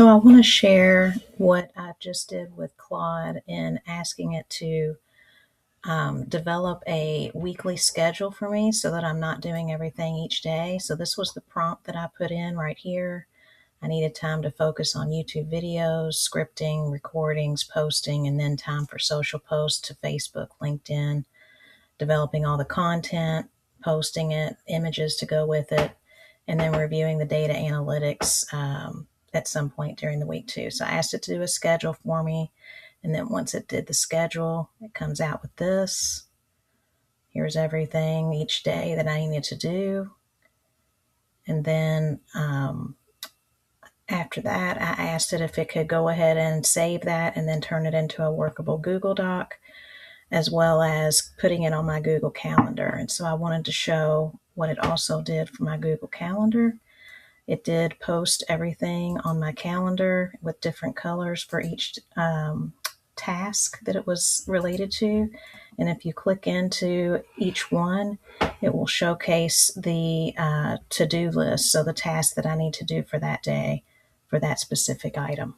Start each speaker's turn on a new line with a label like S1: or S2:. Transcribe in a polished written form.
S1: So I want to share what I just did with Claude in asking it to develop a weekly schedule for me so that I'm not doing everything each day. So this was the prompt that I put in right here. I needed time to focus on YouTube videos, scripting, recordings, posting, and then time for social posts to Facebook, LinkedIn, developing all the content, posting it, images to go with it, and then reviewing the data analytics at some point during the week too. So I asked it to do a schedule for me. And then once it did the schedule, it comes out with this. Here's everything each day that I needed to do. And then after that, I asked it if it could go ahead and save that and then turn it into a workable Google Doc, as well as putting it on my Google Calendar. And so I wanted to show what it also did for my Google Calendar. It did post everything on my calendar with different colors for each task that it was related to. And if you click into each one, it will showcase the to-do list. So the task that I need to do for that day for that specific item.